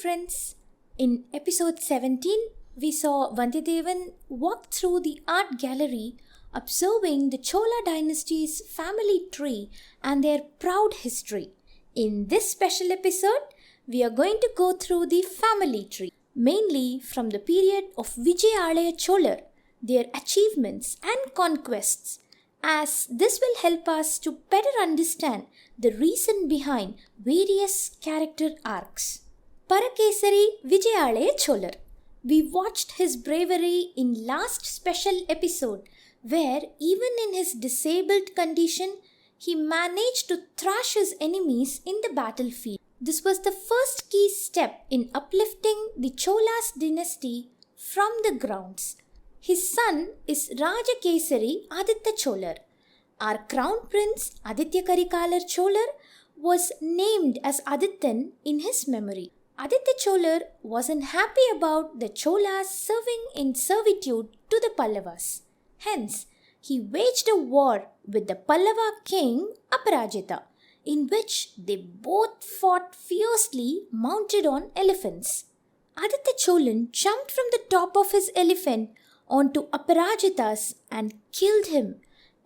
friends. In episode 17, we saw Vandiyathevan walk through the art gallery observing the Chola dynasty's family tree and their proud history. In this special episode, we are going to go through the family tree, mainly from the period of Vijayalaya Cholar, their achievements and conquests, as this will help us to better understand the reason behind various character arcs. Parakesari Vijayalaya Cholar. We watched his bravery in last special episode where even in his disabled condition, he managed to thrash his enemies in the battlefield. This was the first key step in uplifting the Cholas dynasty from the grounds. His son is Rajakesari Aditya Cholar. Our crown prince Aditya Karikalar Cholar was named as Adityan in his memory. Aditya Cholar wasn't happy about the Cholas serving in servitude to the Pallavas. Hence, he waged a war with the Pallava king Aparajita, in which they both fought fiercely mounted on elephants. Aditya Cholan jumped from the top of his elephant onto Aparajita's and killed him,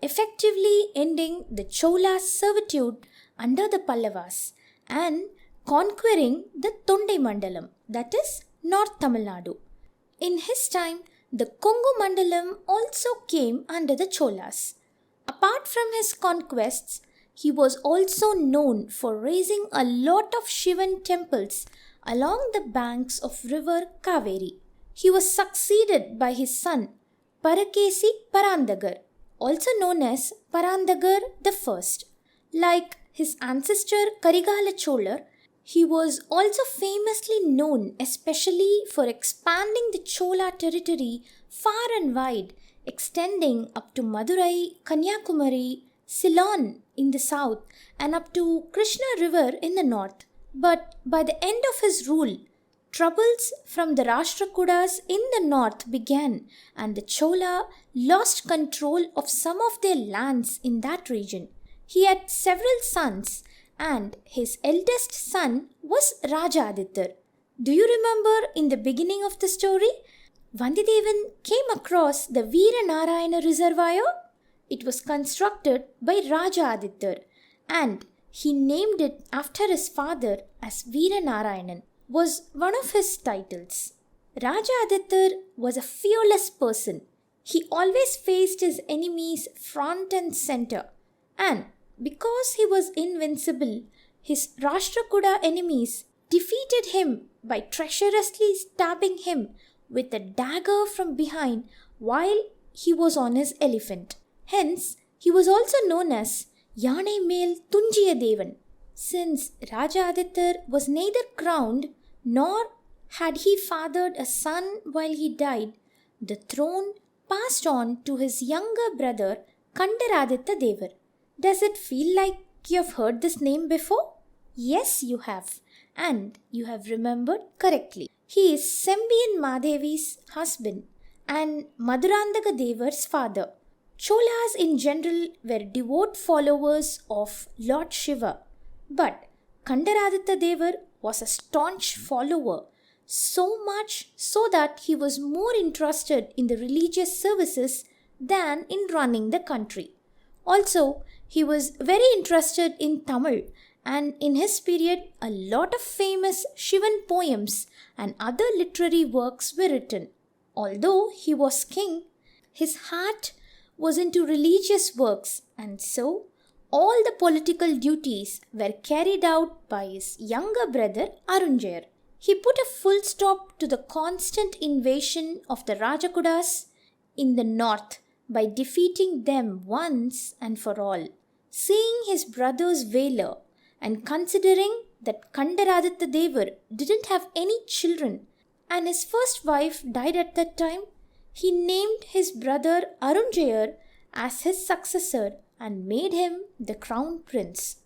effectively ending the Chola's servitude under the Pallavas and conquering the Tondai Mandalam, that is, North Tamil Nadu. In his time, the Kongu Mandalam also came under the Cholas. Apart from his conquests, he was also known for raising a lot of Shivan temples along the banks of river Kaveri. He was succeeded by his son Parakesi Parandagar, also known as Parandagar I. Like his ancestor Karigala Cholar, he was also famously known especially for expanding the Chola territory far and wide, extending up to Madurai, Kanyakumari, Ceylon in the south and up to Krishna River in the north. But by the end of his rule, troubles from the Rashtrakudas in the north began and the Chola lost control of some of their lands in that region. He had several sons and his eldest son was Raja Aditya. Do you remember in the beginning of the story, Vandiyathevan came across the Veera Narayana Reservoir? It was constructed by Raja Aditya and he named it after his father as Veera Narayanan, was one of his titles. Raja Aditya was a fearless person. He always faced his enemies front and center, and because he was invincible, his Rashtrakuda enemies defeated him by treacherously stabbing him with a dagger from behind while he was on his elephant. Hence, he was also known as Yanai Mel Tunjiya Devan. Since Raja Aditya was neither crowned nor had he fathered a son while he died, the throne passed on to his younger brother Kandaraditya Devar. Does it feel like you have heard this name before? Yes, you have. And you have remembered correctly. He is Sembiyan Madevi's husband and Madurandaka Devar's father. Cholas in general were devout followers of Lord Shiva. But Kandaraditya Devar was a staunch follower, so much so that he was more interested in the religious services than in running the country. Also, he was very interested in Tamil, and in his period, a lot of famous Shivan poems and other literary works were written. Although he was king, his heart was into religious works, and so all the political duties were carried out by his younger brother Arunjayar. He put a full stop to the constant invasion of the Rajakudas in the north by defeating them once and for all. Seeing his brother's valor and considering that Kandaraditya Devar didn't have any children and his first wife died at that time, he named his brother Arunjayar as his successor and made him the crown prince.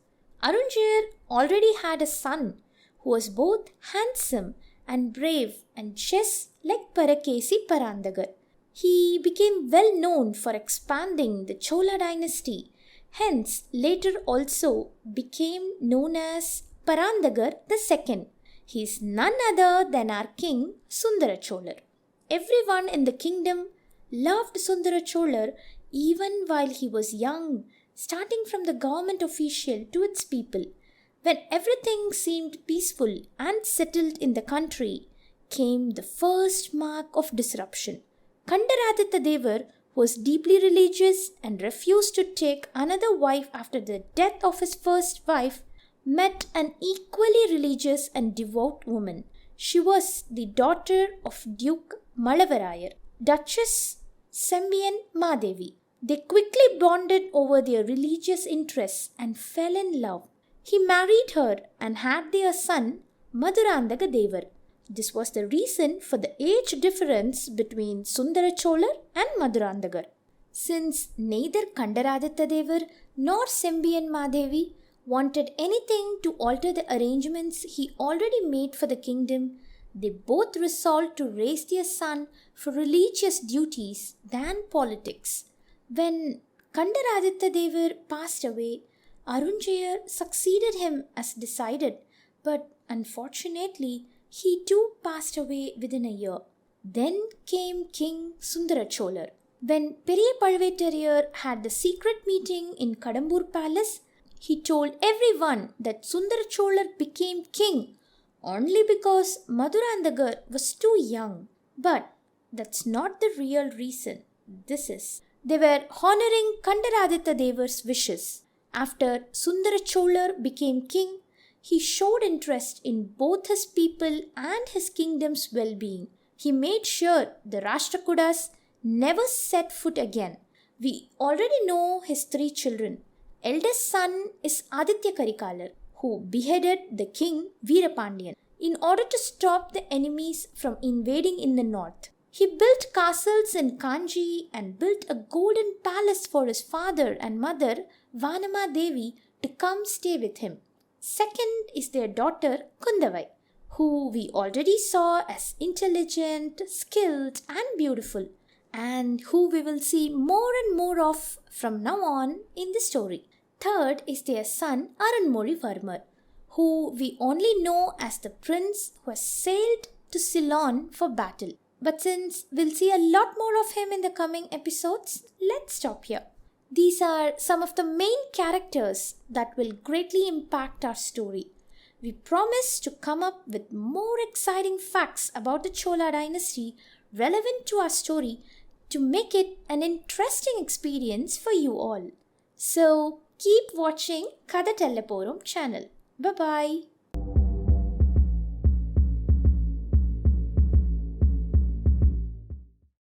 Arunjayar already had a son who was both handsome and brave and just like Parakesi Parandagar. He became well known for expanding the Chola dynasty, hence later also became known as Parandagar II. He is none other than our king Sundara Cholar. Everyone in the kingdom loved Sundara Cholar even while he was young, starting from the government official to its people. When everything seemed peaceful and settled in the country, came the first mark of disruption. Kandaraditya Devar was deeply religious and refused to take another wife after the death of his first wife, met an equally religious and devout woman. She was the daughter of Duke Malavarayar, Duchess Sembiyan Madevi. They quickly bonded over their religious interests and fell in love. He married her and had their son Madhurandaga Devar. This was the reason for the age difference between Sundara Cholar and Madhurandagar. Since neither Kandaraditya Devar nor Sembiyan Madevi wanted anything to alter the arrangements he already made for the kingdom, they both resolved to raise their son for religious duties than politics. When Kandaraditya Devar passed away, Arunjayar succeeded him as decided, but unfortunately, he too passed away within a year. Then came King Sundara Cholar. When Periya Palvettariyar had the secret meeting in Kadambur Palace, he told everyone that Sundara Cholar became king only because Madhurandagar was too young. But that's not the real reason. They were honoring Kandaraditya Devar's wishes. After Sundara Cholar became king, he showed interest in both his people and his kingdom's well-being. He made sure the Rashtrakudas never set foot again. We already know his 3 children. Eldest son is Aditya Karikalar, who beheaded the king Veerapandiyan in order to stop the enemies from invading in the north. He built castles in Kanji and built a golden palace for his father and mother Vanama Devi to come stay with him. Second is their daughter Kundavai, who we already saw as intelligent, skilled and beautiful, and who we will see more and more of from now on in the story. Third is their son Aranmozhivarmar, who we only know as the prince who has sailed to Ceylon for battle. But since we'll see a lot more of him in the coming episodes, let's stop here. These are some of the main characters that will greatly impact our story. We promise to come up with more exciting facts about the Chola dynasty relevant to our story to make it an interesting experience for you all. So keep watching Kadhatellaporom channel. Bye-bye.